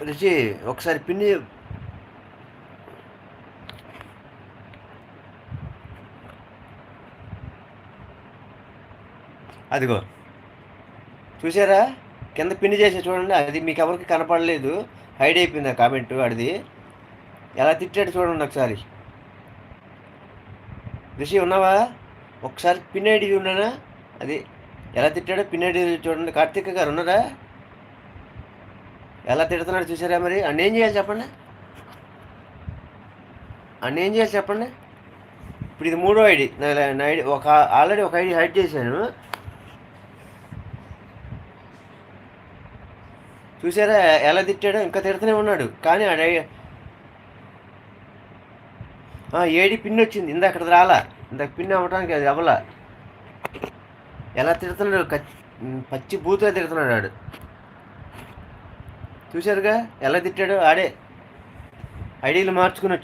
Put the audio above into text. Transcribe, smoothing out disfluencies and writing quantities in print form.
రుచి ఒకసారి పిన్ని. అదిగో చూసారా, కింద పిన్ని చేసి చూడండి. అది మీకు ఎవరికి కనపడలేదు, హైడ్ అయిపోయింది ఆ కామెంట్. అడిది ఎలా తిట్టాడు చూడండి ఒకసారి. రిషి ఉన్నావా? ఒకసారి పిన్ ఐడి ఉన్నానా? అది ఎలా తిట్టాడో పిన్ ఐడి చూడండి. కార్తీక్ గారు ఉన్నారా? ఎలా తిడుతున్నాడు చూసారా? మరి అన్న ఏం చేయాలి చెప్పండి, అన్న ఏం చేయాలి చెప్పండి. ఇప్పుడు ఇది మూడో ఐడి నా ఐడి. ఆల్రెడీ ఒక ఐడి హైడ్ చేశాను. చూసారా ఎలా తిట్టాడో? ఇంకా తిడుతూనే ఉన్నాడు. కానీ ఏడి పిన్ వచ్చింది, ఇందాక రాలా. ఇందాక పిన్ అవ్వడానికి అది అవ్వలా. ఎలా తిడుతున్నాడు, పచ్చి బూతుగా తిడుతున్నాడు ఆడు. చూశారుగా ఎలా తిట్టాడు? ఆడే ఐడీలు మార్చుకుని వచ్చాడు.